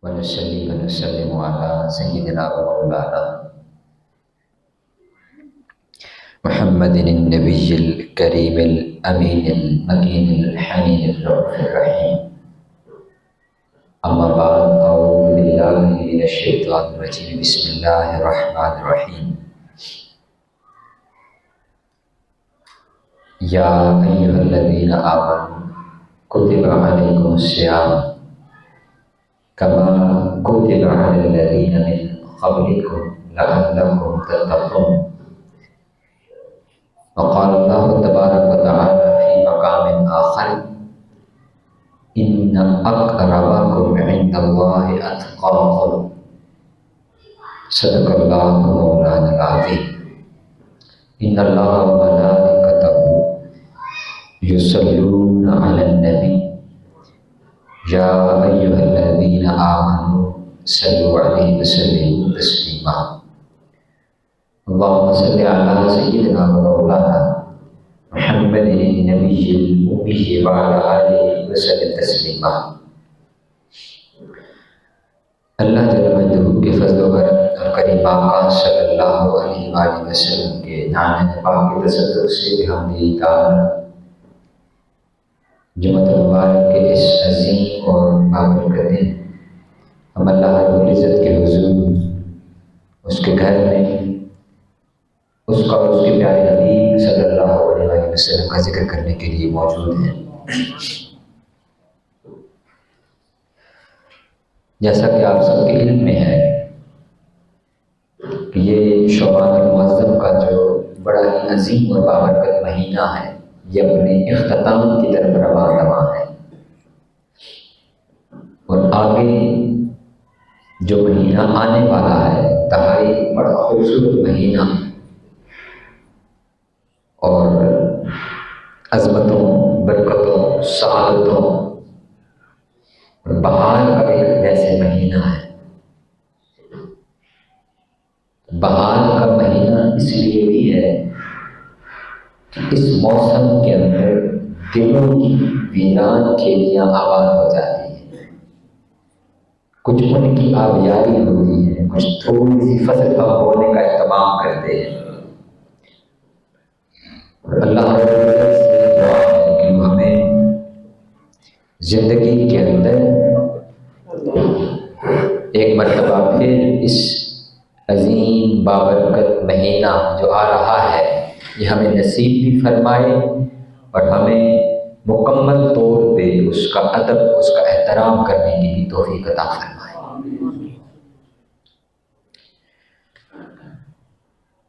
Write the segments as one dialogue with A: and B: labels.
A: ونصلي ونسلم على سيدنا ومولانا محمد النبي الكريم الأمين المكين الحنين الرؤوف الرحيم. أما بعد، أعوذ بالله من الشيطان الرجيم. بسم الله الرحمن الرحيم. يا أيها الذين آمنوا كتب عليكم الصيام كما كتب على الذين من قبلكم لعلكم تتقون. وقال الله تبارك وتعالى في مقام آخر: إن أكرمكم عند الله أتقاكم. صدق الله مولانا العظيم. إن الله وملائكته يصلون على النبي يا أيها الذين آمنوا صلوا عليه وسلموا تسليما. اللهم صل على سيدنا ومولانا محمد النبي الأمي وعلى آله وسلم تسلیما. اللہ جل مجدہ کے فضل و کرم اور کریم آقا صلی اللہ علیہ وآلہ وسلم کے نام پاک کے تصدق سے بحمدہ تعالی جمعۃ المبارک کے اس عظیم اور بابرکت دن ہم اللہ رب العزت کے حضور، اس کے گھر میں اس کا اور اس کے پیارے حبیب صلی اللہ علیہ وسلم کا ذکر کرنے کے لیے موجود ہیں. جیسا کہ آپ سب کے علم میں ہے کہ یہ شعبان المعظم کا جو بڑا ہی عظیم اور بابرکت مہینہ ہے، یہ اپنے اختتام کی طرف رواں ہے. اور آگے جو مہینہ آنے والا ہے انتہائی بڑا خوبصورت مہینہ اور عظمتوں، برکتوں، سعادتوں اور بہار کا ایک جیسے مہینہ ہے. بہار کا مہینہ اس لیے بھی ہے کہ اس موسم کے اندر دلوں کی ویران کھیتیاں آباد ہو جاتی ہیں، کچھ ان کی آبیاری ہوتی ہے، کچھ تھوڑی سی فصل اب ہونے کا اہتمام کرتے ہیں. اللہ سے دعا ہے کہ وہ ہمیں زندگی کے اندر ایک مرتبہ پھر اس عظیم بابرکت مہینہ جو آ رہا ہے یہ ہمیں نصیب بھی فرمائے اور ہمیں مکمل طور پہ اس کا ادب، اس کا احترام کرنے کی بھی توفیق عطا فرمائے.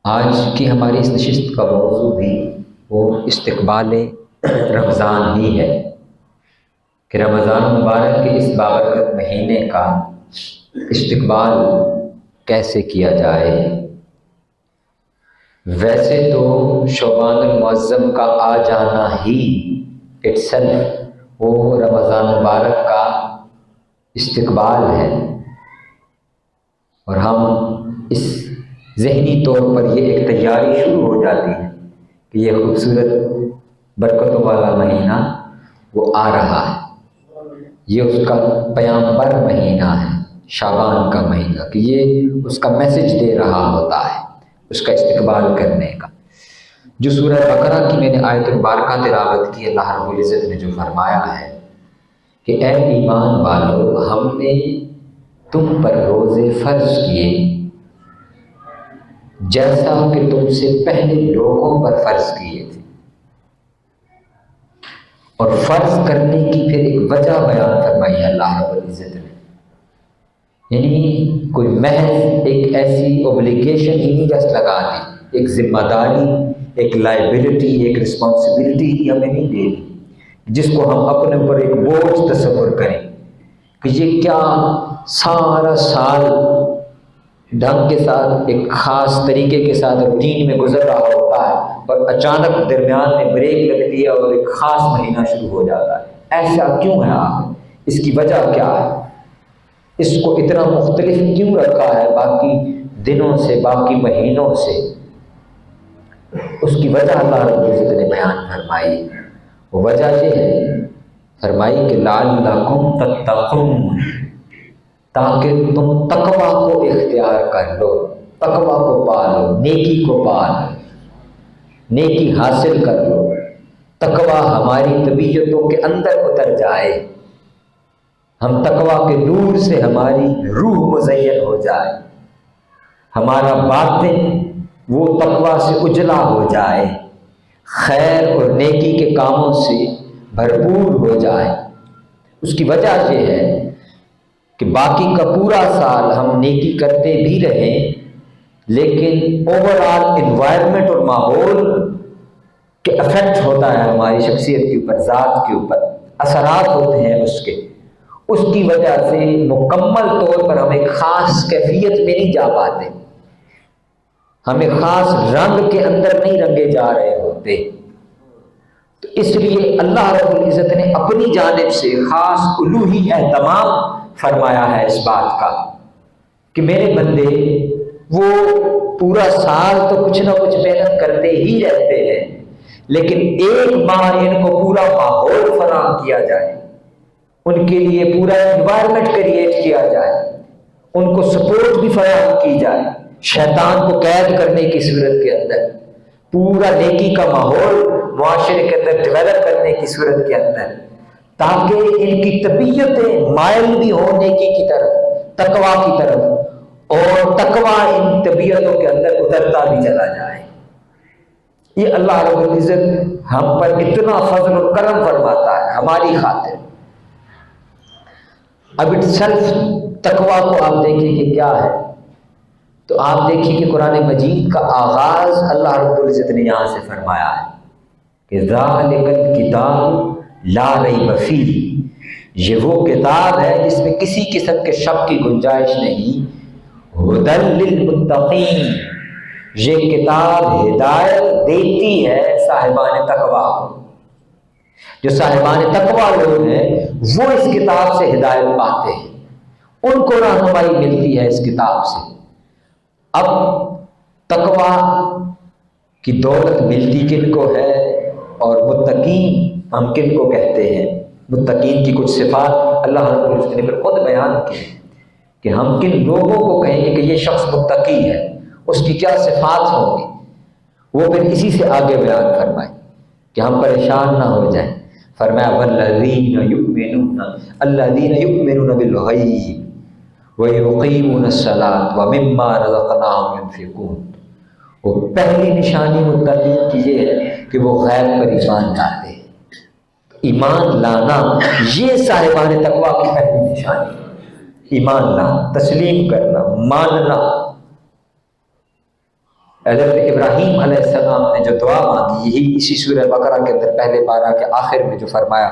A: آج کی ہماری اس نشست کا موضوع بھی وہ استقبال رمضان ہی ہے کہ رمضان مبارک کے اس بابرکت مہینے کا استقبال کیسے کیا جائے. ویسے تو شعبان المعظم کا آ جانا ہی اٹسلف وہ رمضان مبارک کا استقبال ہے، اور ہم اس ذہنی طور پر یہ ایک تیاری شروع ہو جاتی ہے کہ یہ خوبصورت برکتوں والا مہینہ وہ آ رہا ہے. یہ اس کا پیامبر مہینہ ہے، شعبان کا مہینہ، کہ یہ اس کا میسج دے رہا ہوتا ہے اس کا استقبال کرنے کا. جو سورہ بقرہ کی میں نے آیت مبارکہ تلاوت کی، اللہ رب العزت نے جو فرمایا ہے کہ اے ایمان والو، ہم نے تم پر روزے فرض کیے جیسا کہ تم سے پہلے لوگوں پر فرض کیے تھے. اور فرض کرنے کی پھر ایک وجہ بیان فرمائی اللہ رب العزت نے، یعنی کوئی محض ایک ایسی اوبلیگیشن ہی نہیں جس لگا دی، ایک ذمہ داری، ایک لائبلٹی، ایک رسپانسبلٹی ہی ہمیں نہیں دے دی جس کو ہم اپنے اوپر ایک بوجھ تصور کریں کہ یہ کیا سارا سال ڈھنگ کے ساتھ ایک خاص طریقے کے ساتھ روٹین میں گزر رہا ہوتا ہے اور اچانک درمیان میں بریک لگتی ہے اور ایک خاص مہینہ شروع ہو جاتا ہے. ایسا کیوں ہے آخر؟ اس کی وجہ کیا ہے؟ اس کو اتنا مختلف کیوں رکھا ہے باقی دنوں سے، باقی مہینوں سے؟ اس کی وجہ اللہ رب العزت نے بیان فرمائی. وہ وجہ یہ ہے، فرمائی کہ لعلکم تتقون، تاکہ تم تقویٰ کو اختیار کر لو، تقویٰ کو پالو، نیکی کو پالو، نیکی حاصل کر لو، تقویٰ ہماری طبیعتوں کے اندر اتر جائے، ہم تقویٰ کے نور سے ہماری روح مزین ہو جائے، ہمارا باطن وہ تقویٰ سے اجلا ہو جائے، خیر اور نیکی کے کاموں سے بھرپور ہو جائے۔ اس کی وجہ یہ ہے کہ باقی کا پورا سال ہم نیکی کرتے بھی رہیں، لیکن اوورآل انوائرمنٹ اور ماحول کے افیکٹ ہوتا ہے ہماری شخصیت کے اوپر، ذات کے اوپر اثرات ہوتے ہیں اس کی وجہ سے مکمل طور پر ہم ایک خاص کیفیت میں نہیں جا پاتے، ہم ایک خاص رنگ کے اندر نہیں رنگے جا رہے ہوتے۔ تو اس لیے اللہ رب العزت نے اپنی جانب سے خاص الوہی اہتمام فرمایا ہے اس بات کا کہ میرے بندے وہ پورا سال تو کچھ نہ کچھ محنت کرتے ہی رہتے ہیں، لیکن ایک ماہ ان کو پورا ماحول فراہم کیا جائے، ان کے لیے پورا انوائرمنٹ کریٹ کیا جائے، ان کو سپورٹ بھی فراہم کی جائے، شیطان کو قید کرنے کی صورت کے اندر پورا نیکی کا ماحول معاشرے کے اندر ڈیولپ کرنے کی صورت کے اندر، تاکہ ان کی طبیعتیں مائل بھی ہوں نیکی کی طرف، تقویٰ کی طرف، اور تقویٰ ان طبیعتوں کے اندر اترتا بھی چلا جائے۔ یہ اللہ رب العزت ہم پر اتنا فضل و کرم فرماتا ہے ہماری خاطر۔ اب اٹ سیلف تقویٰ کو آپ دیکھیں کہ کیا ہے، تو آپ دیکھیں کہ قرآن مجید کا آغاز اللہ رب العزت نے یہاں سے فرمایا ہے کہ ذالک الکتاب لا ریب فیہ، یہ وہ کتاب ہے جس میں کسی قسم کے شک کی گنجائش نہیں، ھدی للمتقین، یہ کتاب ہدایت دیتی ہے صاحبان تقویٰ کو۔ جو صاحبان تقویٰ لوگ ہیں وہ اس کتاب سے ہدایت پاتے ہیں، ان کو رہنمائی ملتی ہے اس کتاب سے۔ اب تقویٰ کی دولت ملتی کن کو ہے اور متقین ہم کن کو کہتے ہیں؟ متقین کی کچھ صفات اللہ رب العزت نے پھر خود بیان کی کہ ہم کن لوگوں کو کہیں گے کہ یہ شخص متقی ہے، اس کی کیا صفات ہوں گی، وہ پھر اسی سے آگے بیان فرمائے کہ ہم پریشان نہ ہو جائیں۔ فرمایا والذین یؤمنون الذین یؤمنون بالغیب وَيُقِيمُونَ الصَّلَاةَ وَمِمَّا رَزَقْنَاهُمْ يُنْفِقُونَ، وہ پہلی نشانی متقین کی یہ ہے کہ وہ غیب پر ایمان لاتے ہیں۔ ایمان لانا یہ صاحبان تقویٰ کی پہلی نشانی ہے، ایمان لانا، تسلیم کرنا، ماننا۔ حضرت ابراہیم علیہ السلام نے جو دعا مانگی، یہی اسی سورہ بقرہ کے اندر پہلے پارہ کے آخر میں جو فرمایا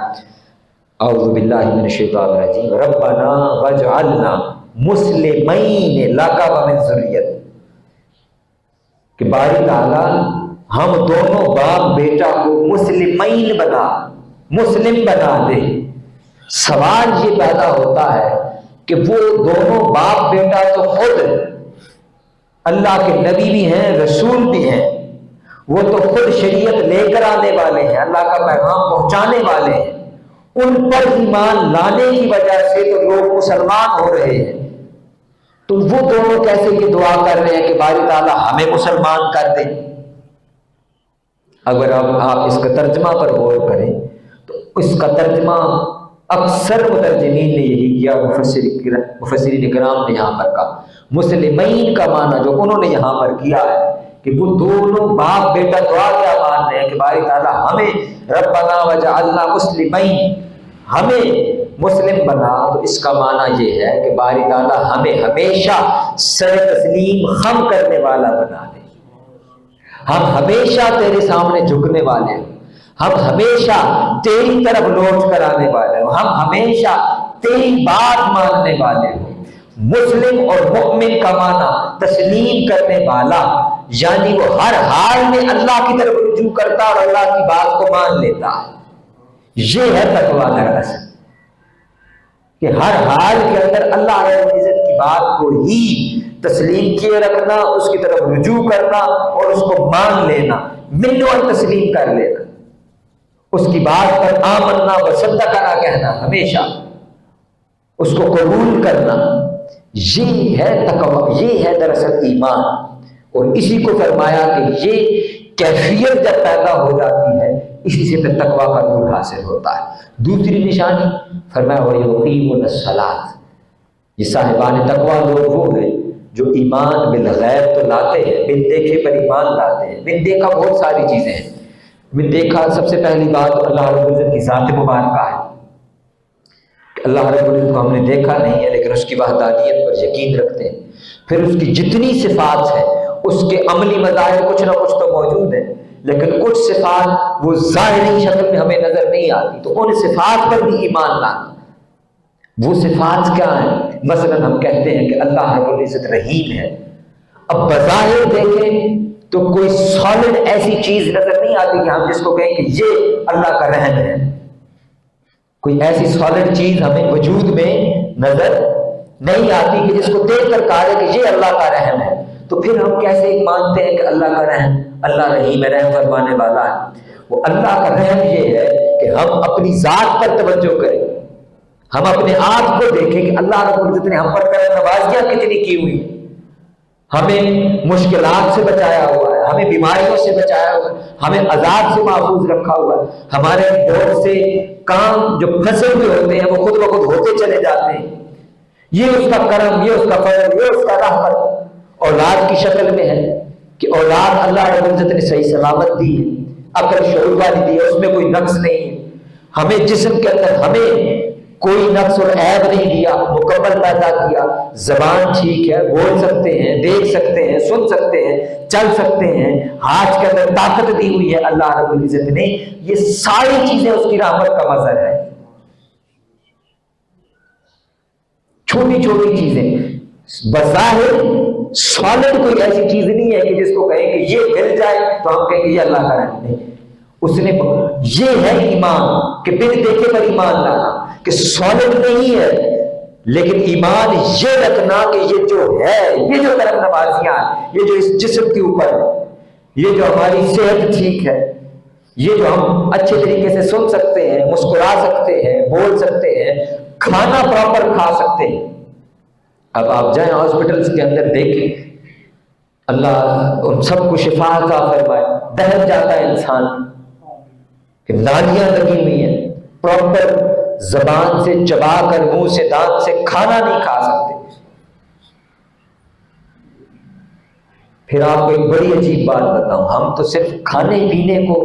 A: اعوذ باللہ من الشیطان الرجیم ربنا واجعلنا مسلمین لک ومن ذریت، کہ باری تعالیٰ ہم دونوں باپ بیٹا کو مسلمین بنا، مسلم بنا دے۔ سوال یہ پیدا ہوتا ہے کہ وہ دونوں باپ بیٹا تو خود اللہ کے نبی بھی ہیں، رسول بھی ہیں، وہ تو خود شریعت لے کر آنے والے ہیں، اللہ کا پیغام پہنچانے والے ہیں، ان پر ایمان لانے کی وجہ سے تو لوگ مسلمان ہو رہے ہیں۔ تو وہ دونوں کیسے یہ دعا کر رہے ہیں کہ باری تعالیٰ ہمیں مسلمان کر دیں؟ اگر آپ اس کا ترجمہ پر غور کریں تو اس کا ترجمہ اکثر مترجمین نے یہی کیا، مفسرین کرام نے یہاں پر کہا مسلمین کا معنی جو انہوں نے یہاں پر کیا ہے کہ وہ دونوں باپ بیٹا دعا کیا مان رہے ہیں کہ باری تعالیٰ ہمیں ربنا وجعلنا مسلمین، ہمیں مسلم بنا۔ تو اس کا معنی یہ ہے کہ باری تعالیٰ ہمیں ہمیشہ سر تسلیم خم کرنے والا بنا دے، ہم ہمیشہ تیرے سامنے جھکنے والے ہوں، ہم ہمیشہ تیری طرف لوٹ کر آنے والے ہوں، ہم ہمیشہ تیری بات ماننے والے ہوں۔ مسلم اور مؤمن کا معنی تسلیم کرنے والا، یعنی وہ ہر حال میں اللہ کی طرف رجوع کرتا اور اللہ کی بات کو مان لیتا ہے۔ یہ ہے تقویٰ دراصل، کہ ہر حال کے اندر اللہ رب العزت کی بات کو ہی تسلیم کیے رکھنا، اس کی طرف رجوع کرنا اور اس کو مان لینا، منو تسلیم کر لینا، اس کی بات پر آمنا و صدقنا کہنا، ہمیشہ اس کو قبول کرنا، یہ ہے تقوی، یہ ہے دراصل ایمان. اور اسی کو فرمایا کہ یہ کیفیت جب پیدا ہو جاتی ہے اسی سے پھر تقوی کا نور حاصل ہوتا ہے. دوسری نشانی فرمایا وَيُقِيمُونَ الصَّلَاةَ، یہ صاحبان تقوی لوگ وہ ہیں جو ایمان بالغیب تو لاتے ہیں، بن دیکھے پر ایمان لاتے ہیں. بن دیکھا بہت ساری چیزیں ہیں. بن دیکھا سب سے پہلی بات تو اللہ رب العزت کی ذات مبارکہ ہے. اللہ رب العزت کو ہم نے دیکھا نہیں ہے لیکن اس کی وحدانیت پر یقین رکھتے ہیں. پھر اس کی جتنی صفات ہیں اس کے عملی مظاہر کچھ نہ کچھ تو موجود ہیں، لیکن کچھ صفات وہ ظاہری شکل میں ہمیں نظر نہیں آتی، تو ان صفات پر بھی ایمان لانا. وہ صفات کیا ہیں؟ مثلا ہم کہتے ہیں کہ اللہ رب العزت رحیم ہے. اب بظاہر دیکھیں تو کوئی سالڈ ایسی چیز نظر نہیں آتی کہ ہم جس کو کہیں کہ یہ اللہ کا رحم ہے. کوئی ایسی سالڈ چیز ہمیں وجود میں نظر نہیں آتی کہ جس کو دیکھ کر کہا جائے کہ یہ اللہ کا رحم ہے. تو پھر ہم کیسے مانتے ہیں کہ اللہ کا رحم، اللہ رحیم ہے، رحم فرمانے والا ہے. وہ اللہ کا رحم یہ ہے کہ ہم اپنی ذات پر توجہ کریں، ہم اپنے آپ کو دیکھیں کہ اللہ رب العزت نے ہم پر کرم نوازیاں کتنی کی ہوئی ہیں. ہمیں مشکلات سے بچایا ہوا ہے، ہمیں بیماریوں سے بچایا ہوا ہے، ہمیں عذاب سے محفوظ رکھا ہوا ہے. ہمارے بہت سے کام جو پھنسے ہوئے ہوتے ہیں وہ خود بخود ہوتے چلے جاتے ہیں. یہ اس کا کرم، یہ اس کا فضل، یہ اس کا رحمت. اولاد کی شکل میں ہے کہ اولاد اللہ رب العزت نے صحیح سلامت دی ہے، عقل شعور والی دی ہے، اس میں کوئی نقص نہیں ہے. ہمیں جسم کے اندر ہمیں کوئی نقص اور عیب نہیں دیا، مکمل پیدا کیا. زبان ٹھیک ہے، بول سکتے ہیں، دیکھ سکتے ہیں، سن سکتے ہیں، چل سکتے ہیں. ہاتھ کے اندر طاقت دی ہوئی ہے اللہ رب العزت نے. یہ ساری چیزیں اس کی رحمت کا مظہر ہے. چھوٹی چھوٹی چیزیں بظاہر سالڈ کوئی ایسی چیز نہیں ہے کہ جس کو کہیں کہ یہ مل جائے تو ہم کہیں کہ یہ اللہ کا رحم نہیں. اس نے یہ ہے ایمان کہ بن دیکھے پر ایمان لانا، کہ سالڈ نہیں ہے لیکن ایمان یہ رکھنا کہ یہ جو ہے، یہ جو کرم نوازیاں، یہ جو اس جسم کے اوپر ہے، یہ جو ہماری صحت ٹھیک ہے، یہ جو ہم اچھے طریقے سے سن سکتے ہیں، مسکرا سکتے ہیں، بول سکتے ہیں، کھانا پراپر کھا سکتے ہیں. اب آپ جائیں ہاسپٹلس کے اندر دیکھیں، اللہ ان سب کو شفا عطا فرمائے. دہل جاتا ہے انسان کہ نالیاں لگی ہوئی ہیں، پراپر زبان سے چبا کر منہ سے دانت سے کھانا نہیں کھا سکتے. پھر آپ کو ایک بڑی عجیب بات بتاؤں، ہم تو صرف کھانے پینے کو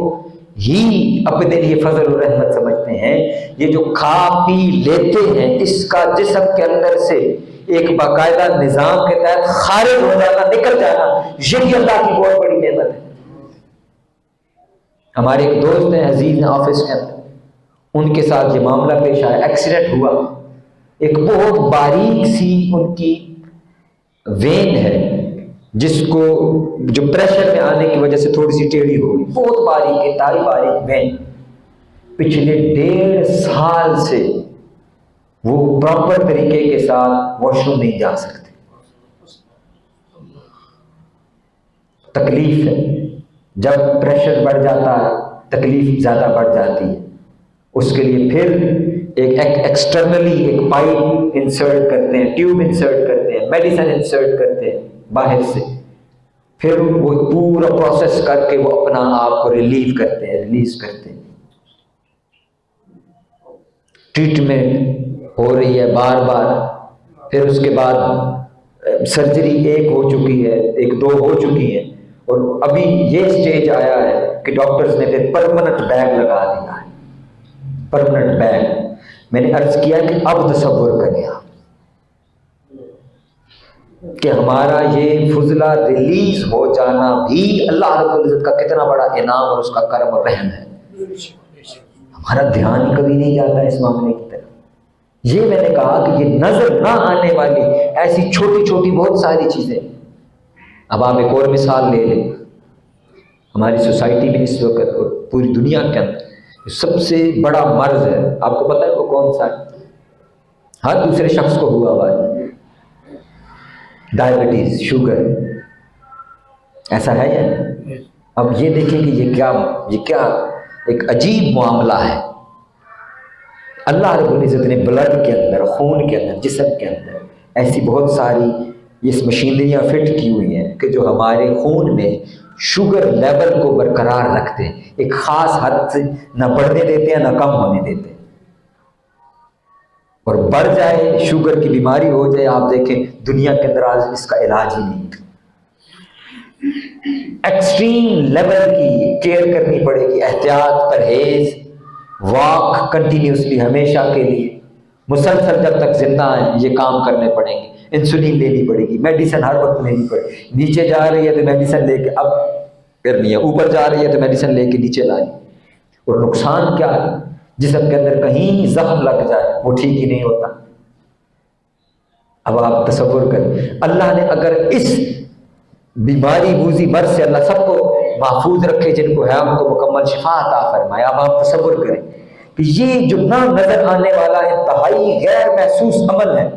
A: ہی اپنے لیے فضل و رحمت سمجھتے ہیں. یہ جو کھا پی لیتے ہیں اس کا جسم کے اندر سے ایک باقاعدہ نظام کے تحت خارج ہو جانا، نکل جانا، یہ بھی اللہ کی بہت بڑی نعمت ہے. ہمارے ایک دوست ہیں، عزیز ہیں آفس کے اندر، ان کے ساتھ یہ معاملہ پیش آیا. ایکسیڈنٹ ہوا، ایک بہت باریک سی ان کی وین ہے جس کو جو پریشر میں آنے کی وجہ سے تھوڑی سی ٹیڑھی ہو گئی، بہت باریک، انتہائی باریک وین. پچھلے 1.5 سال سے وہ پراپر طریقے کے ساتھ واش روم نہیں جا سکتے. تکلیف ہے، جب پریشر بڑھ جاتا ہے تکلیف زیادہ بڑھ جاتی ہے. اس کے لیے پھر ایک ایکسٹرنلی ایک پائپ انسرٹ کرتے ہیں، ٹیوب انسرٹ کرتے ہیں، میڈیسن انسرٹ کرتے ہیں باہر سے. پھر وہ پورا پروسیس کر کے وہ اپنا آپ کو ریلیز کرتے ہیں. ٹریٹمنٹ ہو رہی ہے بار بار. پھر اس کے بعد سرجری ایک ہو چکی ہے، ایک 2 ہو چکی ہے، اور ابھی یہ سٹیج آیا ہے کہ ڈاکٹرز نے پھر پرماننٹ بیگ لگا دیا ہے. Permanent bag. میں نے عرض کیا کہ اب تصور کریں آپ کہ ہمارا یہ فضلہ ریلیز ہو جانا بھی اللہ رب العزت کا کتنا بڑا انعام اور اس کا کرم اور رحم ہے. ہمارا دھیان کبھی نہیں جاتا اس معاملے کی طرف. یہ میں نے کہا کہ یہ نظر نہ آنے والی ایسی چھوٹی چھوٹی بہت ساری چیزیں. اب آپ ایک اور مثال لے لیں. ہماری سوسائٹی میں اس وقت اور پوری دنیا کے اندر سب سے بڑا مرض ہے، آپ کو پتہ ہے وہ کون سا ہے؟ ہر دوسرے شخص کو ہوا ہوا ہے، ڈائبٹیز، شوگر. ایسا ہے یا؟ اب یہ دیکھیں کہ یہ کیا ایک عجیب معاملہ ہے. اللہ رب العزت نے بلڈ کے اندر، خون کے اندر، جسم کے اندر ایسی بہت ساری اس مشینریاں فٹ کی ہوئی ہیں کہ جو ہمارے خون میں شوگر لیول کو برقرار رکھتے ہیں، ایک خاص حد سے نہ بڑھنے دیتے ہیں نہ کم ہونے دیتے ہیں، اور بڑھ جائے شوگر کی بیماری ہو جائے، آپ دیکھیں دنیا کے اندر آج اس کا علاج ہی نہیں۔ ایکسٹریم لیول کی کیئر کرنی پڑے گی، احتیاط، پرہیز، واک کنٹینیوسلی ہمیشہ کے لیے مسلسل جب تک زندہ ہیں یہ کام کرنے پڑیں گے، انسولین لینی پڑے گی، میڈیسن ہر وقت لینی پڑے گی، نیچے جا رہی ہے تو میڈیسن لے کے اب کرنی ہے، اوپر جا رہی ہے تو میڈیسن لے کے نیچے لائیں۔ اور نقصان کیا ہے؟ جسم کے اندر کہیں زخم لگ جائے وہ ٹھیک ہی نہیں ہوتا۔ اب آپ تصور کریں، اللہ نے اگر اس بیماری بوزی مرض سے اللہ سب کو محفوظ رکھے، جن کو ہے ان کو مکمل شفا عطا فرمایا، اب آپ تصور کریں کہ یہ جو نہ نظر آنے والا انتہائی غیر محسوس عمل ہے،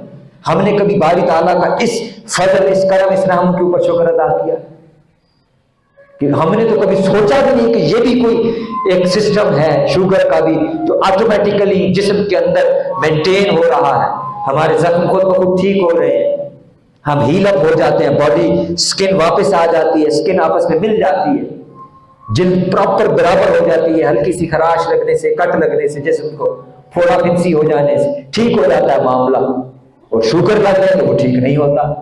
A: ہم نے کبھی باری تعالیٰ کا اس فضل، اس کرم، اس رحم کے اوپر شکر ادا کیا؟ کہ ہم نے تو کبھی سوچا بھی نہیں کہ یہ بھی کوئی ایک سسٹم ہے شوگر کا بھی، تو آٹومیٹیکلی جسم کے اندر مینٹین ہو رہا ہے، ہمارے زخم خود بخود ٹھیک ہو رہے ہیں، ہم ہیل اپ ہو جاتے ہیں، باڈی سکن واپس آ جاتی ہے، سکن آپس میں مل جاتی ہے، جلد پراپر برابر ہو جاتی ہے، ہلکی سی خراش لگنے سے، کٹ لگنے سے، جسم کو پھوڑا پھنسی ہو جانے سے ٹھیک ہو جاتا ہے معاملہ، اور شوگر لگ جائے تو وہ ٹھیک نہیں ہوتا۔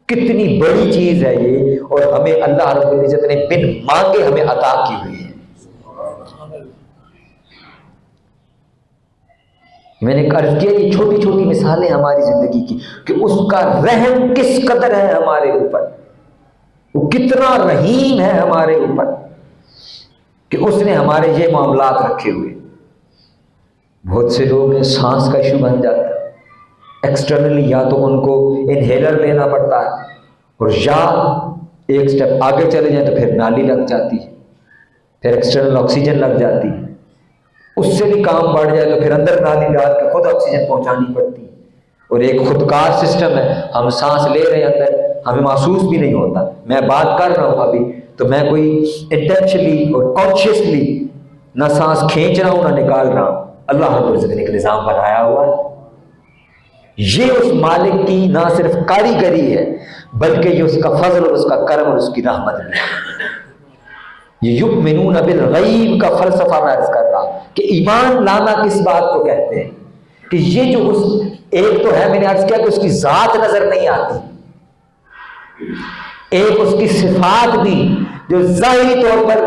A: کتنی بڑی چیز ہے یہ، اور ہمیں اللہ رب العزت نے بن مانگے ہمیں عطا کی ہوئی ہے۔ میں نے عرض کیا یہ چھوٹی چھوٹی مثالیں ہماری زندگی کی کہ اس کا رحم کس قدر ہے ہمارے اوپر، وہ کتنا رحیم ہے ہمارے اوپر کہ اس نے ہمارے یہ معاملات رکھے ہوئے۔ بہت سے لوگ سانس کا ایشو بن جاتا ہے، ایکسٹرنلی یا تو ان کو انہیلر لینا پڑتا ہے، اور یا ایک سٹیپ آگے چلے جائیں تو پھر نالی لگ جاتی ہے، پھر ایکسٹرنل آکسیجن لگ جاتی ہے، اس سے بھی کام بڑھ جائے تو پھر اندر نالی ڈال کے خود آکسیجن پہنچانی پڑتی ہے، اور ایک خودکار سسٹم ہے، ہم سانس لے رہے ہیں اندر ہمیں محسوس بھی نہیں ہوتا، میں بات کر رہا ہوں ابھی تو میں کوئی انٹینشنلی اور کانشیسلی نہ سانس کھینچ رہا ہوں نہ نکال رہا ہوں، اللہ رب العزت نے ایک نظام بنایا ہوا ہے۔ یہ اس مالک کی نہ صرف کاریگری ہے بلکہ یہ اس کا فضل اور اس کا کرم اور اس کی رحمت ہے۔ یہ یؤمنون بالغیب کا فلسفہ میں عرض کر رہا کہ ایمان لانا کس بات کو کہتے ہیں کہ یہ جو اس ایک تو ہے، میں نے عرض کیا کہ اس کی ذات نظر نہیں آتی، ایک اس کی صفات بھی جو ظاہری طور پر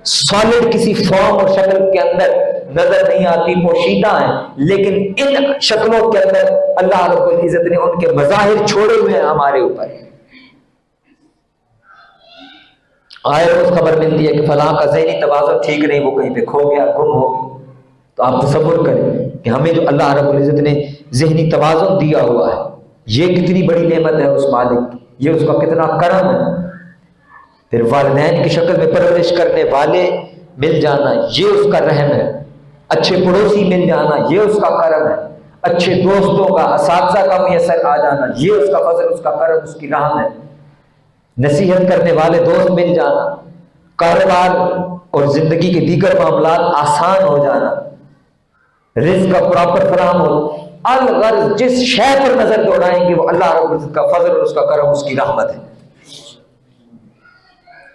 A: سالڈ کسی فارم اور شکل کے اندر نظر نہیں آتی، پوشیدہ ہیں، لیکن ان شکلوں کے اندر اللہ رب العزت نے ان کے مظاہر چھوڑے ہوئے ہیں ہمارے اوپر۔ آئے روز خبر ملتی ہے کہ فلاں کا ذہنی توازن ٹھیک نہیں، وہ کہیں پہ کھو گیا، گم ہو گیا، تو آپ تصور کریں کہ ہمیں جو اللہ رب العزت نے ذہنی توازن دیا ہوا ہے یہ کتنی بڑی نعمت ہے اس مالک کی، یہ اس کا کتنا کرم ہے۔ پھر والدین کی شکل میں پرورش کرنے والے مل جانا یہ اس کا رحم ہے، اچھے پڑوسی مل جانا یہ اس کا کرم ہے، اچھے دوستوں کا، اساتذہ کا میسر آ جانا یہ اس کا فضل، اس کا کرم، اس کی رحم ہے، نصیحت کرنے والے دوست مل جانا، کاروبار اور زندگی کے دیگر معاملات آسان ہو جانا، رزق کا پراپر فراہم ہو، الغرض جس شے پر نظر دوڑائیں گے وہ اللہ رب العزت کا فضل اور اس کا کرم، اس کی رحمت ہے۔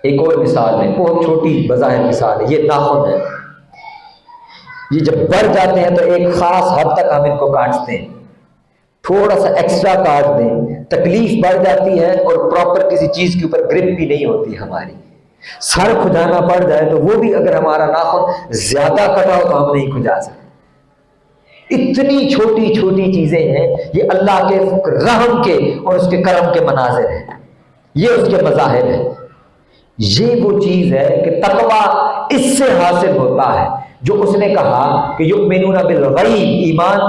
A: ایک اور مثال ہے، بہت چھوٹی بظاہر مثال ہے، یہ ناخن ہے، یہ جب بڑھ جاتے ہیں تو ایک خاص حد تک ہم ان کو کاٹتے ہیں، تھوڑا سا ایکسٹرا کاٹ دیں تکلیف بڑھ جاتی ہے اور پراپر کسی چیز کے اوپر گرپ بھی نہیں ہوتی ہماری، سر کھجانا پڑ جائے تو وہ بھی اگر ہمارا ناخن زیادہ کٹا ہو تو ہم نہیں کھجا سکتے۔ اتنی چھوٹی چھوٹی چیزیں ہیں، یہ اللہ کے رحم کے اور اس کے کرم کے مناظر ہیں، یہ اس کے مظاہر ہیں۔ یہ وہ چیز ہے کہ تقویٰ اس سے حاصل ہوتا ہے جو اس نے کہا کہ یؤمنون بالغیب، ایمان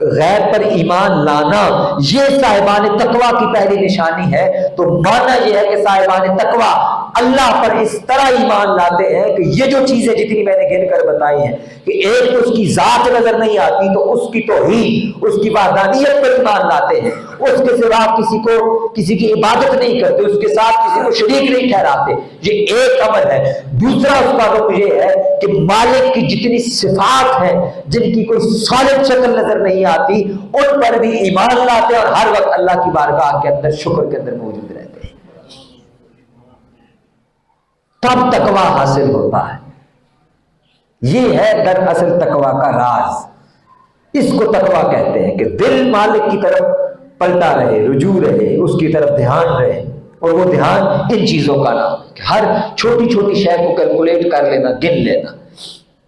A: غیب پر ایمان لانا یہ صاحبان تقویٰ کی پہلی نشانی ہے۔ تو معنی یہ ہے کہ صاحبان تقویٰ اللہ پر اس طرح ایمان لاتے ہیں کہ یہ جو چیزیں جتنی میں نے گن کر بتائی ہیں کہ ایک تو اس کی ذات نظر نہیں آتی تو اس کی توحید، اس کی وحدانیت پر ایمان لاتے ہیں، اس کے سوا کسی کی عبادت نہیں کرتے، اس کے ساتھ کسی کو شریک نہیں ٹھہراتے، یہ ایک عمل ہے۔ دوسرا اس کا رخ یہ ہے کہ مالک کی جتنی صفات ہیں جن کی کوئی سالڈ شکل نظر نہیں آتی ان پر بھی ایمان لاتے اور ہر وقت اللہ کی بارگاہ کے اندر شکر کے اندر موجود رہتے ہیں، تب تقویٰ حاصل ہوتا ہے۔ یہ ہے دراصل تقویٰ کا راز، اس کو تقویٰ کہتے ہیں کہ دل مالک کی طرف پلٹا رہے، رجوع رہے، اس کی طرف دھیان رہے، اور وہ دھیان ان چیزوں کا نام ہے کہ ہر چھوٹی چھوٹی شے کو کیلکولیٹ کر لینا، گن لینا۔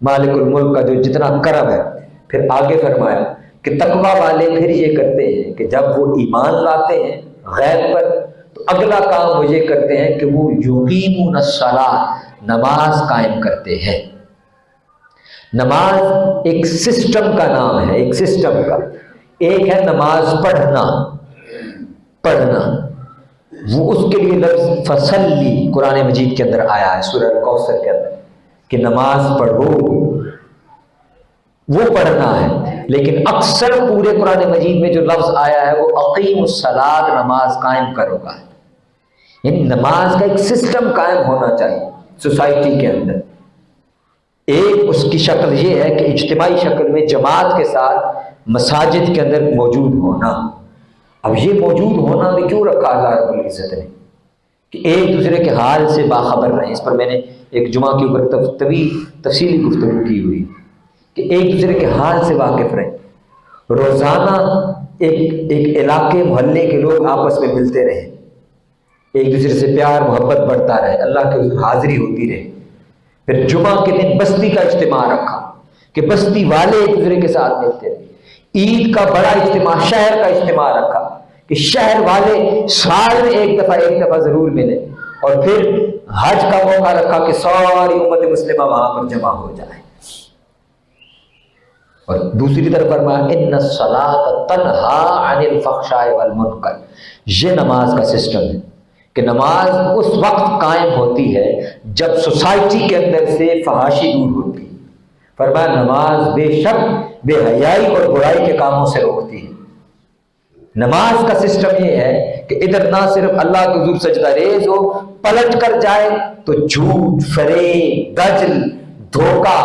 A: مالک الملک کا جو جتنا کرم ہے، پھر آگے فرمایا کہ تقویٰ والے پھر یہ کرتے ہیں کہ جب وہ ایمان لاتے ہیں غیب پر تو اگلا کام وہ یہ کرتے ہیں کہ وہ یقیمون الصلاۃ، نماز قائم کرتے ہیں۔ نماز ایک سسٹم کا نام ہے، ایک سسٹم کا، ایک ہے نماز پڑھنا، وہ اس کے لیے لفظ فصلی قرآن مجید کے اندر آیا ہے، سورہ الکوثر کے اندر، کہ نماز پڑھو، وہ پڑھنا ہے۔ لیکن اکثر پورے قرآن مجید میں جو لفظ آیا ہے وہ اقیم الصلاۃ، نماز قائم کرو گا، یعنی نماز کا ایک سسٹم قائم ہونا چاہیے سوسائٹی کے اندر۔ ایک اس کی شکل یہ ہے کہ اجتماعی شکل میں جماعت کے ساتھ مساجد کے اندر موجود ہونا۔ اب یہ موجود ہونا بھی کیوں رکھا اللہ رب العزت نے؟ کہ ایک دوسرے کے حال سے باخبر رہیں۔ اس پر میں نے ایک جمعہ کے اوپر طویل تفصیلی گفتگو کی ہوئی کہ ایک دوسرے کے حال سے واقف رہیں، روزانہ ایک علاقے محلے کے لوگ آپس میں ملتے رہیں، ایک دوسرے سے پیار محبت بڑھتا رہے، اللہ کے حضور حاضری ہوتی رہے۔ پھر جمعہ کے دن بستی کا اجتماع رکھا کہ بستی والے ایک دوسرے کے ساتھ ملتے رہے۔ عید کا بڑا اجتماع، شہر کا اجتماع رکھا کہ شہر والے سال میں ایک دفعہ ضرور ملے، اور پھر حج کا موقع رکھا کہ ساری امت مسلمہ وہاں پر جمع ہو جائے۔ اور دوسری طرف فرمایا ان الصلاۃ تنہا عن الفحشاء والمنکر، یہ نماز کا سسٹم ہے کہ نماز اس وقت قائم ہوتی ہے جب سوسائٹی کے اندر سے فحاشی دور ہوتی ہے۔ فرمایا نماز بے شک بے حیائی اور برائی کے کاموں سے روکتی ہے۔ نماز کا سسٹم یہ ہے کہ ادھر نہ صرف اللہ کے حضور سجدہ ریز ہو، پلٹ کر جائے تو جھوٹ، فریب، دجل، دھوکہ،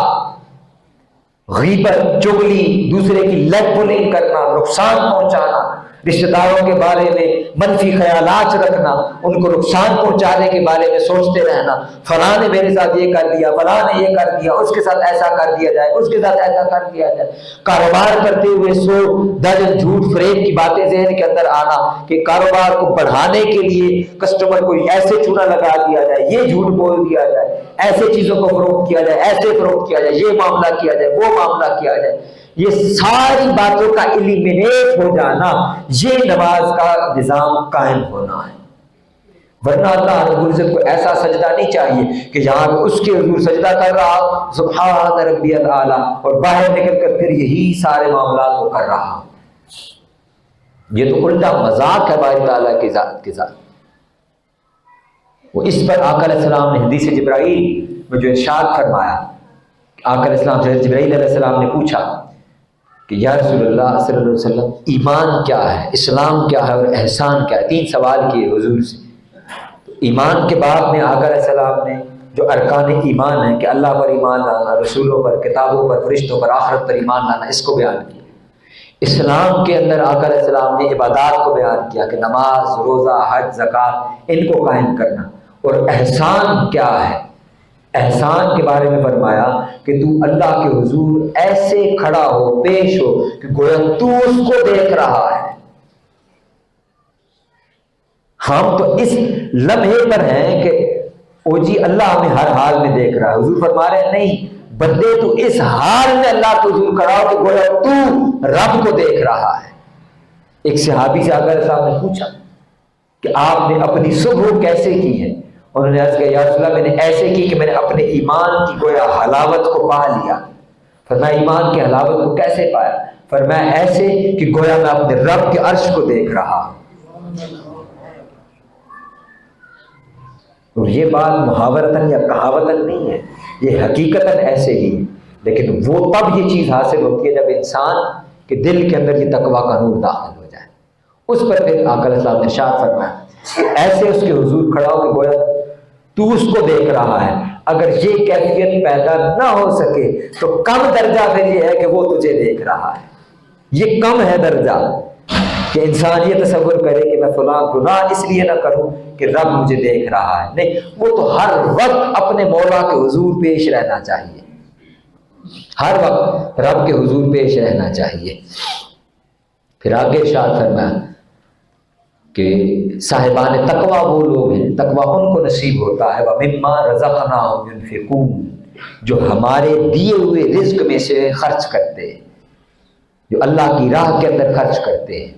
A: غیبت، چغلی، دوسرے کی لیگ پولنگ کرنا، نقصان پہنچانا، رشتہ داروں کے بارے میں منفی خیالات رکھنا، ان کو نقصان پہنچانے کے بارے میں سوچتے رہنا، فلاں نے میرے ساتھ یہ کر دیا، فلاں نے یہ کر دیا، اس کے ساتھ ایسا کر دیا جائے، اس کے ساتھ ایسا کر دیا جائے۔ کاروبار کرتے ہوئے دجل، جھوٹ، فریب کی باتیں ذہن کے اندر آنا کہ کاروبار کو بڑھانے کے لیے کسٹمر کو ایسے چونا لگا دیا جائے، یہ جھوٹ بول دیا جائے، ایسے چیزوں کو فروخت کیا جائے، ایسے فروخت کیا جائے، یہ معاملہ کیا جائے، وہ معاملہ کیا جائے، یہ ساری باتوں کا ایلیمینیٹ ہو جانا، یہ نماز کا نظام قائم ہونا ہے۔ ورنہ اللہ رب العزت کو ایسا سجدہ نہیں چاہیے کہ یہاں اس کے حضور سجدہ کر رہا ہو سبحان ربی الاعلیٰ، اور باہر نکل کر پھر یہی سارے معاملات کو کر رہا ہو۔ یہ تو الٹا مذاق ہے باری تعالیٰ کی ذات کے ساتھ۔ وہ اس پر آقا علیہ السلام نے حدیث جبرائیل میں جو ارشاد فرمایا، آقا علیہ السلام سے جبرائیل علیہ السلام نے پوچھا کہ یا رسول اللہ صلی اللہ علیہ وسلم ایمان کیا ہے، اسلام کیا ہے اور احسان کیا ہے؟ 3 سوال کیے حضور سے۔ ایمان کے بعد میں آقا علیہ السلام نے جو ارکان ایمان ہے کہ اللہ پر ایمان لانا، رسولوں پر، کتابوں پر، فرشتوں پر، آخرت پر ایمان لانا، اس کو بیان کیا۔ اسلام کے اندر آقا علیہ السلام نے عبادات کو بیان کیا کہ نماز، روزہ، حج، زکوٰۃ، ان کو قائم کرنا۔ اور احسان کیا ہے؟ احسان کے بارے میں فرمایا کہ تو اللہ کے حضور ایسے کھڑا ہو، پیش ہو کہ گویا تو اس کو دیکھ رہا ہے۔ ہم تو اس لمحے پر ہیں کہ او جی اللہ ہمیں ہر حال میں دیکھ رہا ہے۔ حضور فرما رہے ہیں نہیں بندے، تو اس حال میں اللہ کے حضور کھڑا ہو کہ گویا تو رب کو دیکھ رہا ہے۔ ایک صحابی سے آقا صاحب نے پوچھا کہ آپ نے اپنی صبح کیسے کی ہے؟ انہوں نے عرض کیا یا رسول اللہ میں نے ایسے کی کہ میں نے اپنے ایمان کی گویا حلاوت کو پا لیا۔ فرمایا ایمان کی حلاوت کو کیسے پایا؟ فرمایا ایسے کہ گویا میں اپنے رب کے عرش کو دیکھ رہا ہوں۔ اور یہ بات محاورتاً یا کہاوتاً نہیں ہے، یہ حقیقتاً ایسے ہی ہے۔ لیکن وہ تب یہ چیز حاصل ہوتی ہے جب انسان کے دل کے اندر یہ تقویٰ کا نور داخل ہو جائے۔ اس پر پھر آقا علیہ السلام نے ارشاد فرمایا ایسے اس کے حضور کھڑا ہو کہ گویا تو اس کو دیکھ رہا ہے۔ اگر یہ کیفیت پیدا نہ ہو سکے تو کم درجہ پھر یہ ہے کہ وہ تجھے دیکھ رہا ہے۔ یہ کم ہے درجہ کہ انسان یہ تصور کرے کہ میں فلاں گناہ اس لیے نہ کروں کہ رب مجھے دیکھ رہا ہے. نہیں، وہ تو ہر وقت اپنے مولا کے حضور پیش رہنا چاہیے، ہر وقت رب کے حضور پیش رہنا چاہیے. پھر آگے ارشاد فرمایا کہ صاحبان تقویٰ وہ لوگ ہیں، تقویٰ ان کو نصیب ہوتا ہے وَمِمَّا رَزَقْنَاهُمْ يُنْفِقُونَ، جو ہمارے دیے ہوئے رزق میں سے خرچ کرتے ہیں، جو اللہ کی راہ کے اندر خرچ کرتے ہیں.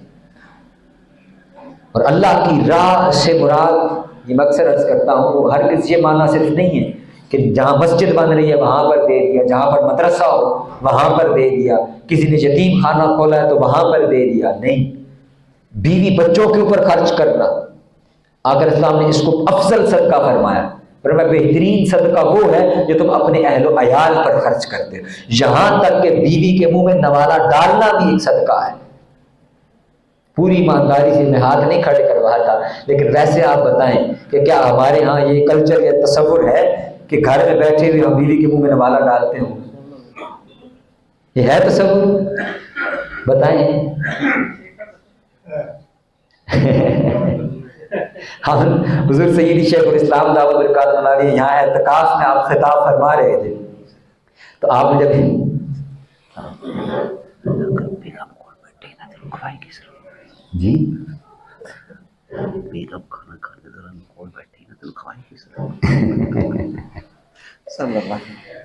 A: اور اللہ کی راہ سے مراد، یہ مقصد عرض کرتا ہوں، وہ ہرگز یہ معنی صرف نہیں ہے کہ جہاں مسجد بن رہی ہے وہاں پر دے دیا، جہاں پر مدرسہ ہو وہاں پر دے دیا، کسی نے یتیم خانہ کھولا ہے تو وہاں پر دے دیا. نہیں، بیوی بچوں کے اوپر خرچ کرنا، آقا اسلام نے اس کو افضل صدقہ فرمایا. پر میں بہترین صدقہ وہ ہے جو تم اپنے اہل و عیال پر خرچ کرتے ہو، یہاں تک کہ بیوی کے منہ میں نوالا ڈالنا بھی ایک صدقہ ہے. پوری ایمانداری سے میں ہاتھ نہیں کھڑے کرواتا، لیکن ویسے آپ بتائیں کہ کیا ہمارے ہاں یہ کلچر یا تصور ہے کہ گھر میں بیٹھے ہوئے ہم بیوی کے منہ میں نوالا ڈالتے ہوں؟ یہ ہے تصور؟ بتائیں. ہم حضور سیدی شیخ الاسلام دعوت برکاتہ اللہ علیہ یہاں اعتکاف میں آپ خطاب فرما رہے تھے، تو آپ نے جب جی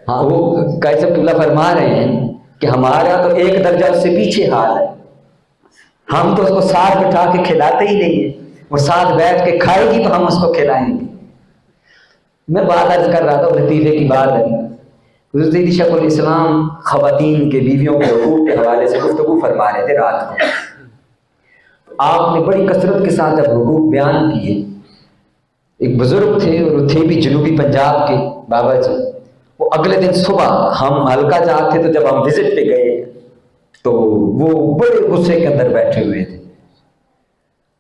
A: ہاں وہ کیسے قبلہ فرما رہے ہیں کہ ہمارا تو ایک درجہ اس سے پیچھے حال ہے، ہم تو اس کو ساتھ بٹھا کے کھلاتے ہی نہیں ہیں، وہ ساتھ بیٹھ کے کھائے گی تو ہم اس کو کھلائیں گے. میں بات عرض کر رہا تھا، لطیفے کی بات ہے. حضرت سیدی شیخ الاسلام خواتین کے بیویوں کے حقوق کے حوالے سے گفتگو فرما رہے تھے رات کو. آپ نے بڑی کثرت کے ساتھ جب حقوق بیان کیے، ایک بزرگ تھے اور وہ تھے بھی جنوبی پنجاب کے بابا جی. وہ اگلے دن صبح ہم حلقہ جات تھے تو جب ہم وزٹ پہ گئے تو وہ بڑے غصے کے اندر بیٹھے ہوئے تھے.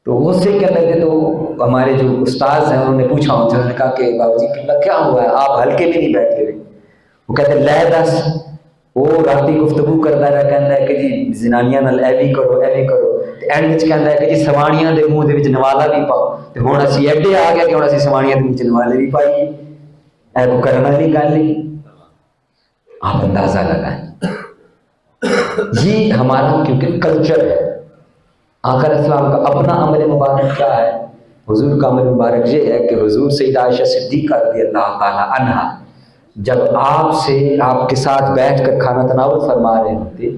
A: تو غصے کے اندر تھے تو ہمارے جو استاذ ہیں انہوں نے پوچھا ان سے، انہوں نے کہا کہ بابا جی قبلہ کیا ہوا ہے، آپ ہلکے بھی نہیں بیٹھے ہوئے. وہ کہتے لے دس، وہ راتی گفتگو کرتا رہا، کہتا ہے کہ جی زنانیاں نال ایوی کرو ایوی کرو، اینڈ وچ کہتا ہے کہ جی سواڑیاں دے منہ دے وچ نوالا بھی پاؤ. تے ہن اسی ایڈے آ گیا کہ ہن اسی سواڑیاں دے وچ نوالے بھی پائیے، اے کو کرن والی گل نہیں. آپ اندازہ لگائیں، یہ ہمارا کیونکہ کلچر ہے. آقا اسلام کا اپنا عمل مبارک کیا ہے؟ حضور کا عمل مبارک یہ ہے کہ حضور سیدہ عائشہ صدیقہ رضی اللہ تعالی عنہا جب آپ کے ساتھ بیٹھ کر کھانا تناول فرما رہے ہوتے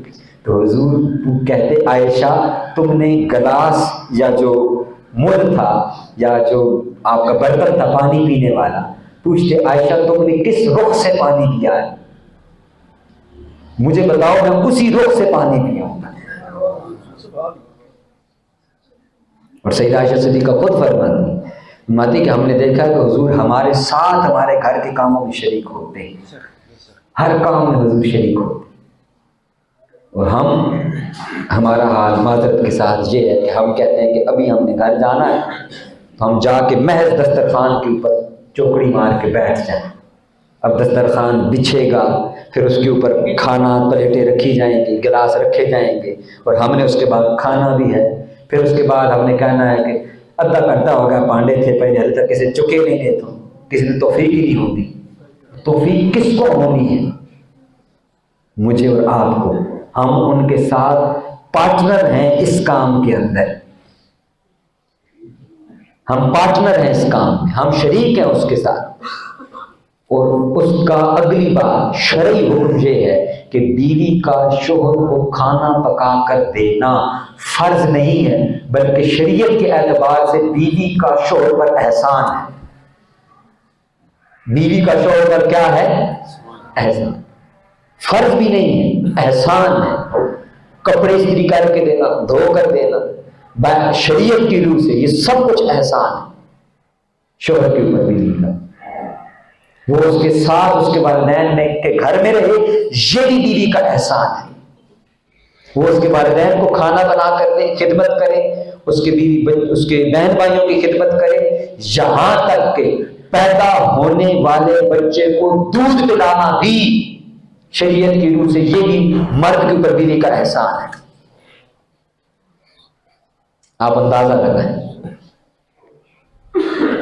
A: تو حضور کہتے عائشہ تم نے گلاس یا جو مل تھا یا جو آپ کا برتن تھا پانی پینے والا، پوچھتے عائشہ تم نے کس رخ سے پانی پیا ہے، مجھے بتاؤ میں اسی رخ سے پانی پیوں گا. اور سیدہ عائشہ صدیقہ خود فرماتی کہ ہم نے دیکھا کہ حضور ہمارے ساتھ ہمارے گھر کے کاموں میں شریک ہوتے ہیں، ہر کام میں حضور شریک ہوتے ہیں. اور ہمارا حال معذرت کے ساتھ یہ ہے کہ ہم کہتے ہیں کہ ابھی ہم نے گھر جانا ہے تو ہم جا کے محض دسترخوان کے اوپر چوکڑی مار کے بیٹھ جائیں. اب دسترخوان بچھے گا، پھر اس کے اوپر کھانا پلیٹیں رکھی جائیں گی، گلاس رکھے جائیں گے، اور ہم نے اس کے بعد کھانا بھی ہے. پھر اس کے بعد ہم نے کہنا ہے کہ آدھا گھنٹہ ہو گیا پانڈے تھے پہلے حل تک کسی چکے نہیں تھے، تو کسی نے توفیق ہی نہیں ہوتی. توفیق کس کو ہونی ہے؟ مجھے اور آپ کو. ہم ان کے ساتھ پارٹنر ہیں اس کام کے اندر، ہم پارٹنر ہیں اس کام میں، ہم شریک ہیں اس کے ساتھ. اور اس کا اگلی بات شرعی حکم یہ ہے کہ بیوی کا شوہر کو کھانا پکا کر دینا فرض نہیں ہے، بلکہ شریعت کے اعتبار سے بیوی کا شوہر پر احسان ہے. بیوی کا شوہر پر کیا ہے؟ احسان. فرض بھی نہیں ہے، احسان ہے. کپڑے استری کر کے دینا، دھو کر دینا، شریعت کی روح سے یہ سب کچھ احسان ہے شوہر کے اوپر بیوی کا. وہ اس کے ساتھ اس کے والدین کے گھر میں رہے، یہ بھی بیوی کا احسان ہے. وہ اس کے والدین کو کھانا بنا کر دے، خدمت کرے، اس کے بہن بھائیوں کی خدمت کرے، یہاں تک کہ پیدا ہونے والے بچے کو دودھ پلانا بھی شریعت کی روح سے یہ بھی مرد کے اوپر بیوی کا احسان ہے. آپ اندازہ لگائیں.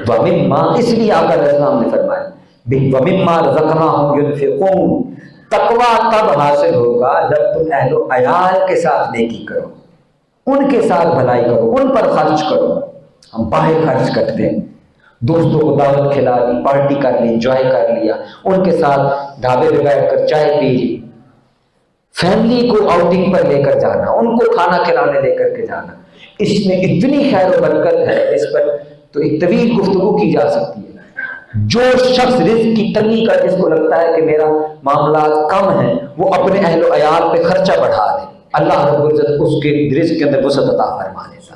A: وَمِمَّا، اس لیے آقا علیہ السلام نے فرمایا وَمِمَّا رَزَقْنَاهُمْ يُنْفِقُونَ. تقویٰ تب حاصل ہوگا جب تم اہل و عیال کے ساتھ نیکی کرو، ان کے ساتھ بھلائی کرو، ان پر خرچ کرو. ہم باہر خرچ کرتے ہیں، دوستوں کو دعوت کھلا دی، پارٹی کر لی، انجوائے کر لیا، ان کے ساتھ ڈھابے پہ بیٹھ کر چائے پی لی، فیملی کو آؤٹنگ پر لے کر جانا، ان کو کھانا کھلانے لے کر کے جانا. اس میں اتنی خیر و برکت ہے، اس پر تو ایک طویل گفتگو کی جا سکتی ہے. جو شخص رزق کی تنگی کا، جس کو لگتا ہے کہ میرا معاملات کم ہیں، وہ اپنے اہل و عیال پہ خرچہ بڑھا دے، اللہ رب العزت اس کے رزق کے اندر وسعت عطا فرما دیتا.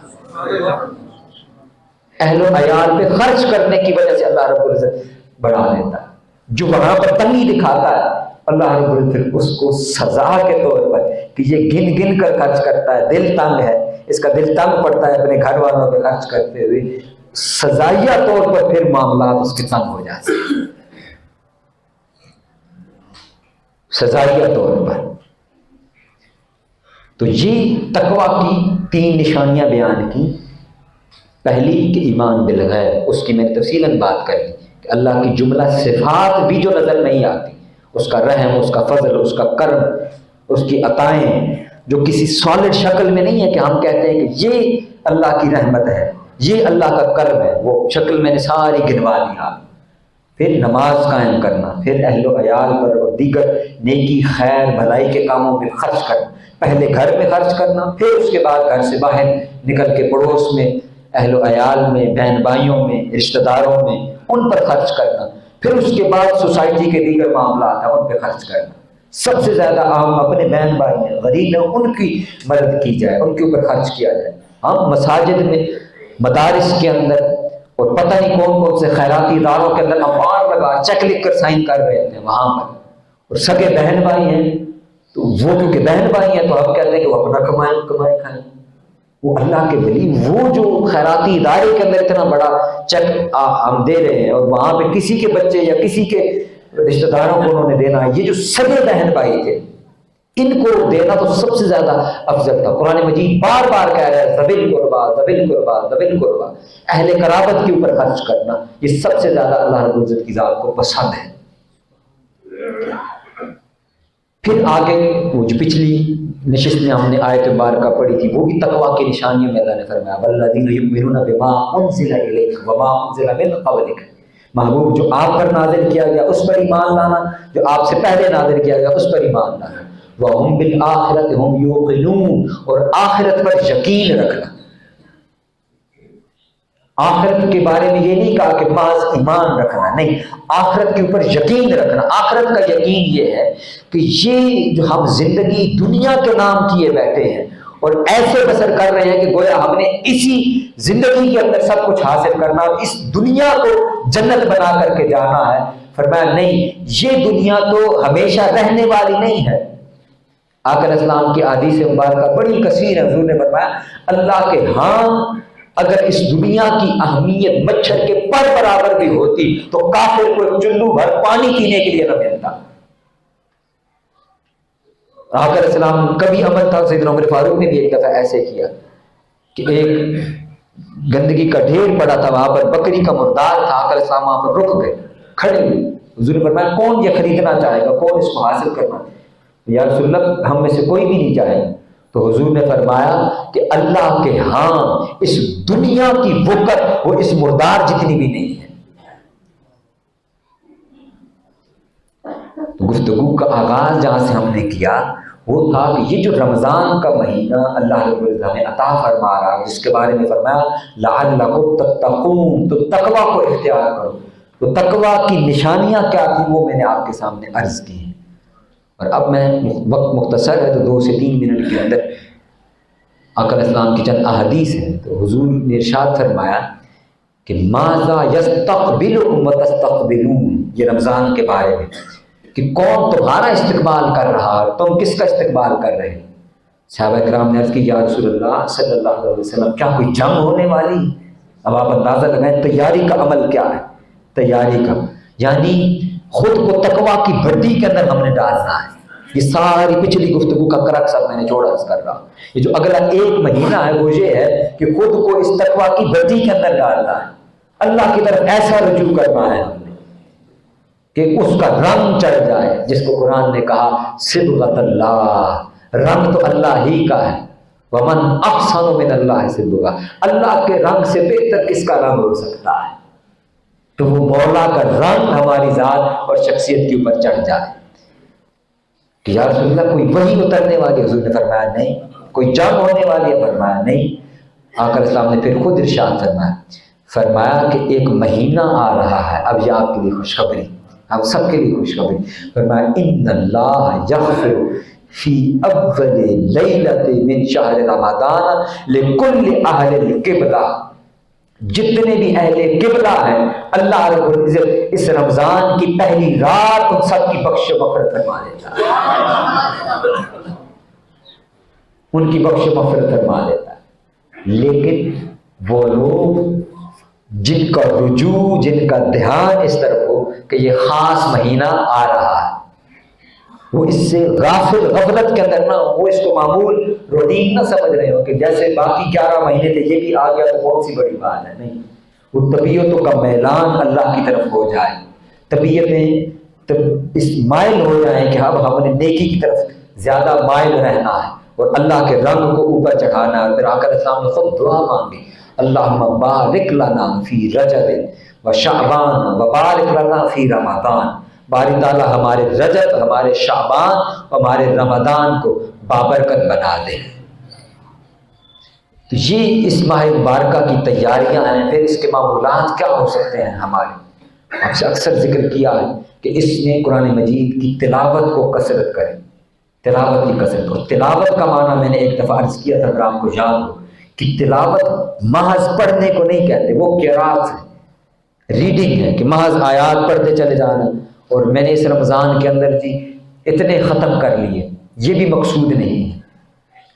A: اہل و عیال پہ خرچ کرنے کی وجہ سے اللہ رب العزت بڑھا دیتا ہے. جو وہاں پر تنگی دکھاتا ہے، اللہ رب العزت اس کو سزا کے طور پر کہ یہ گن گن کر خرچ کرتا ہے، دل تنگ ہے، اس کا دل تنگ پڑتا ہے اپنے گھر والوں پہ خرچ کرتے ہوئے، سزائیہ طور پر پھر معاملات اس کے تنگ ہو جاتے ہیں. سزائیہ طور پر. تو یہ تقویٰ کی 3 نشانیاں بیان کی. پہلی کہ ایمان بالغیب، اس کی میں نے تفصیلاً بات کر لی کہ اللہ کی جملہ صفات بھی جو نظر نہیں آتی، اس کا رحم، اس کا فضل، اس کا کرم، اس کی عطائیں، جو کسی سالڈ شکل میں نہیں ہے کہ ہم کہتے ہیں کہ یہ اللہ کی رحمت ہے، یہ اللہ کا کرم ہے، وہ شکل میں نے ساری گنوا دیا. پھر نماز قائم کرنا، پھر اہل و عیال پر اور دیگر نیکی خیر بھلائی کے کاموں میں خرچ کرنا. پہلے گھر میں خرچ کرنا، پھر اس کے بعد گھر سے باہر نکل کے پڑوس میں، اہل و عیال میں، بہن بھائیوں میں، رشتہ داروں میں، ان پر خرچ کرنا. پھر اس کے بعد سوسائٹی کے دیگر معاملات ہیں، ان پہ خرچ کرنا. سب سے زیادہ عام اپنے بہن بھائی ہیں، غریب ہیں، ان کی مدد کی جائے، ان کے اوپر خرچ کیا جائے. ہم مساجد میں، مدارس کے اندر، اور پتہ نہیں کون کون سے خیراتی اداروں کے اندر امار لگا چیک لکھ کر سائن کر رہے تھے وہاں پر. اور سگے بہن بھائی ہیں تو وہ کیونکہ بہن بھائی ہیں تو ہم کہتے ہیں کہ وہ اپنا کمائے کھائیں. وہ اللہ کے ولی، وہ جو خیراتی ادارے کے اندر اتنا بڑا چیک ہم دے رہے ہیں اور وہاں پہ کسی کے بچے یا کسی کے رشتہ داروں کو انہوں نے دینا ہے، یہ جو سگے بہن بھائی تھے ان کو دینا تو سب سے زیادہ افضل تھا. قرآن مجید بار بار کہہ رہا ہے ذوی القربیٰ، ذوی القربیٰ، ذوی القربیٰ. اہل قرابت کے اوپر خرچ کرنا یہ سب سے زیادہ اللہ رب العزت کی ذات کو پسند ہے. پھر آگے وہ جو پچھلی نشست میں ہم نے آیت مبارکہ پڑھی تھی، وہ بھی تقویٰ کی نشانیوں میں اللہ نے فرمایا والذین یؤمنون بما انزل الیک وما انزل من قبلک. محبوب جو آپ پر نازل کیا گیا اس پر ایمان لانا، جو آپ سے پہلے نازل کیا گیا اس پر ایمان لانا. وَهُمْ بِالْآخِرَةِ هُمْ يُوقِنُونَ، اور آخرت پر یقین رکھنا. آخرت کے بارے میں یہ نہیں کہا کہ محض ایمان رکھنا، نہیں، آخرت کے اوپر یقین رکھنا. آخرت کا یقین یہ ہے کہ یہ جو ہم زندگی دنیا کے نام کیے بیٹھے ہیں اور ایسے بسر کر رہے ہیں کہ گویا ہم نے اسی زندگی کے اندر سب کچھ حاصل کرنا اور اس دنیا کو جنت بنا کر کے جانا ہے. فرمایا نہیں، یہ دنیا تو ہمیشہ رہنے والی نہیں ہے. آقا علیہ السلام کی حدیث مبارکہ بڑی کثیر ہے. حضور نے فرمایا اللہ کے ہاں اگر اس دنیا کی اہمیت مچھر کے پر برابر بھی ہوتی تو کافر کو ایک چلو بھر پانی پینے کے لیے نہ ملتا. آقا علیہ السلام کبھی عمل تھا، سیدنا عمر فاروق نے بھی ایک دفعہ ایسے کیا کہ ایک گندگی کا ڈھیر پڑا تھا، وہاں پر بکری کا مردار تھا. آقا علیہ السلام وہاں پر رک گئے، کھڑے ہوئے. حضور نے فرمایا کون یہ خریدنا چاہے گا، کون اس کو حاصل کرنا؟ یا رسول اللہ ہم میں سے کوئی بھی نہیں چاہے. تو حضور نے فرمایا کہ اللہ کے ہاں اس دنیا کی وقت وہ اس مردار جتنی بھی نہیں ہے. تو گفتگو کا آغاز جہاں سے ہم نے کیا وہ تھا کہ یہ جو رمضان کا مہینہ اللہ رب العزت نے عطا فرما رہا، جس کے بارے میں فرمایا لعلکم تتقون، تو تقویٰ کو اختیار کرو. تو تقویٰ کی نشانیاں کیا تھیں وہ میں نے آپ کے سامنے عرض کی ہیں. اور اب میں وقت مختصر ہے تو 2 سے 3 منٹ کے اندر آقا علیہ السلام کی چند احادیث ہیں. تو حضور نے ارشاد فرمایا کہ ماذا یستقبلکم وتستقبلون، یہ رمضان کے بارے میں کہ کون تمہارا استقبال کر رہا اور تم کس کا استقبال کر رہے ہیں. صحابہ کرام نے عرض کی یا رسول اللہ صلی اللہ علیہ وسلم کیا کوئی جنگ ہونے والی؟ اب آپ اندازہ لگائیں تیاری کا عمل کیا ہے. تیاری کا یعنی خود کو تقویٰ کی بھٹی کے اندر ہم نے ڈالنا ہے. یہ ساری پچھلی گفتگو کا کرکس اب میں نے چھوڑا کر رہا. یہ جو اگلا ایک مہینہ ہے وہ یہ ہے کہ خود کو اس تقویٰ کی بدی کے اندر ڈالنا ہے, اللہ کی طرف ایسا رجوع کرنا ہے ہم نے کہ اس کا رنگ چڑھ جائے, جس کو قرآن نے کہا صبغۃ اللہ, رنگ تو اللہ ہی کا ہے. ومن احسن من اللہ صبغہ, اللہ کے رنگ سے بہتر کس کا رنگ ہو سکتا ہے. تو وہ مولا کا رنگ ہماری ذات اور شخصیت کے اوپر چڑھ جائے کہ یا رسول اللہ کوئی وحی اترنے والی, حضور نے فرمایا نہیں. کوئی جنگ ہونے والی ہے, فرمایا نہیں. آقا علیہ السلام نے پھر خود ارشاد فرمایا کہ ایک مہینہ آ رہا ہے, اب یہ آپ کے لیے خوشخبری, آپ سب کے لیے خوشخبری. فرمایا ان اللہ یغفر فی اول لیلۃ من شہر رمضان لکل اہل القبلہ, جتنے بھی اہل قبلہ ہیں اللہ رب العزت اس رمضان کی پہلی رات ان سب کی بخش و مغفرت فرما دیتا ہے, ان کی بخش و مغفرت فرما دیتا ہے. لیکن وہ لوگ جن کا رجوع, جن کا دھیان اس طرف ہو کہ یہ خاص مہینہ آ رہا ہے, وہ اس سے غافل غفلت کے اندر نہ ہو, وہ اس کو معمول روٹین نہ سمجھ رہے ہو کہ جیسے باقی 11 مہینے تھے یہ بھی آ گیا تو بہت سی بڑی بات ہے. نہیں, وہ طبیعتوں کا میلان اللہ کی طرف ہو جائے, طبیعتیں اس مائل ہو جائیں کہ اب ہم نے نیکی کی طرف زیادہ مائل رہنا ہے اور اللہ کے رنگ کو اوپر چڑھانا ہے. پھر آقا علیہ السلام نے خود دعا مانگی, اللہم بارک لنا فی رجب و شعبان و بارک لنا فی رمضان, باری تعالیٰ ہمارے رجب, ہمارے شعبان, ہمارے رمضان کو بابرکت بنا دے. تو یہ اس ماہ مبارکہ کی تیاریاں ہیں. پھر اس کے معمولات کیا ہو سکتے ہیں ہمارے, آپ سے اکثر ذکر کیا ہے کہ اس میں قرآن مجید کی تلاوت کو کثرت کریں, تلاوت کی کثرت ہو. تلاوت کا معنی میں نے ایک دفعہ عرض کیا تھا, اگر آپ کو یاد ہو, کہ تلاوت محض پڑھنے کو نہیں کہتے, وہ قرات ہے, ریڈنگ ہے کہ محض آیات پڑھتے چلے جانا. اور میں نے اس رمضان کے اندر جی اتنے ختم کر لیے, یہ بھی مقصود نہیں ہے.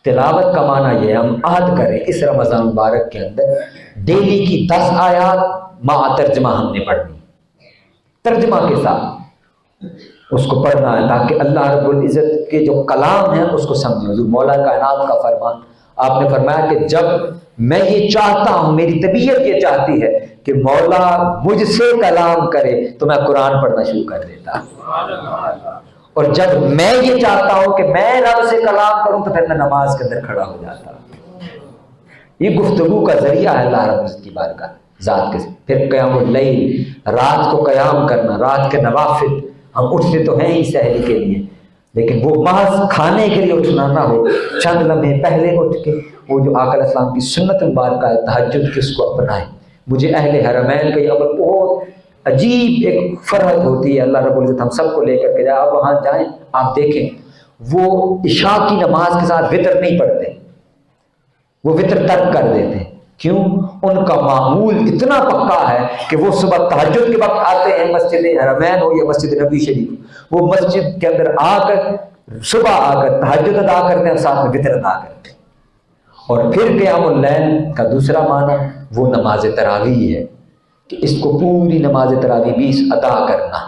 A: تلاوت کا معنی یہ ہم عہد کریں اس رمضان مبارک کے اندر ڈیلی کی 10 آیات مع ترجمہ ہم نے پڑھنی, ترجمہ کے ساتھ اس کو پڑھنا ہے تاکہ اللہ رب العزت کے جو کلام ہیں اس کو سمجھیں. حضور مولا کائنات کا فرمان, آپ نے فرمایا کہ جب میں یہ چاہتا ہوں, میری طبیعت یہ چاہتی ہے کہ مولا مجھ سے کلام کرے تو میں قرآن پڑھنا شروع کر دیتا ہوں, اور جب میں یہ چاہتا ہوں کہ میں رب سے کلام کروں تو پھر میں نماز کے اندر کھڑا ہو جاتا ہوں. یہ گفتگو کا ذریعہ ہے اللہ رب العزت کی بارگاہ ذات کے. پھر قیام اللیل, رات کو قیام کرنا, رات کے نوافل. ہم اٹھتے تو ہیں ہی سحری کے لیے, لیکن وہ محض کھانے کے لیے اٹھنا نہ ہو, چند لمحے پہلے اٹھ کے وہ جو آقا علیہ السلام کی سنت مبارکہ ہے تہجد کی, اس کو اپنائیں. مجھے اہل حرمین کا یہ عمل بہت عجیب ایک فرحت ہوتی ہے. اللہ رب العزت ہم سب کو لے کر کے جائے, آپ وہاں جائیں, آپ دیکھیں وہ عشاء کی نماز کے ساتھ وطر نہیں پڑھتے, وہ وطر ترک کر دیتے ہیں. کیوں؟ ان کا معمول اتنا پکا ہے کہ وہ صبح تہجد کے وقت آتے ہیں, مسجد حرمین ہو یا مسجد نبی شریف, وہ مسجد کے اندر آ کر صبح آ کر تہجد ادا کرتے ہیں, ساتھ میں وطر ادا کرتے ہیں. اور پھر قیام اللیل کا دوسرا معنی وہ نماز تراویح ہے کہ اس کو پوری نماز تراویح 20 ادا کرنا,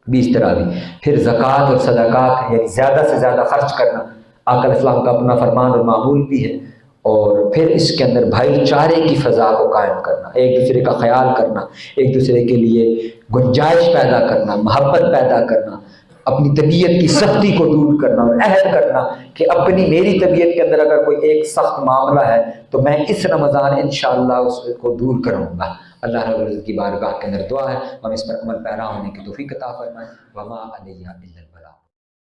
A: 20 تراویح. پھر زکوٰۃ اور صدقات یعنی زیادہ سے زیادہ خرچ کرنا, آقا علیہ السلام کا اپنا فرمان اور معمول بھی ہے. اور پھر اس کے اندر بھائی چارے کی فضا کو قائم کرنا, ایک دوسرے کا خیال کرنا, ایک دوسرے کے لیے گنجائش پیدا کرنا, محبت پیدا کرنا, اپنی طبیعت کی سختی کو دور کرنا اور عہد کرنا کہ اپنی میری طبیعت کے اندر اگر کوئی ایک سخت معاملہ ہے تو میں اس رمضان انشاءاللہ اس کو دور کروں گا. اللہ رب العزت کی بارگاہ کے اندر دعا ہے ہم اس پر عمل پیرا ہونے کی توفیق عطا فرمائے. وما علیہ الا البلاغ.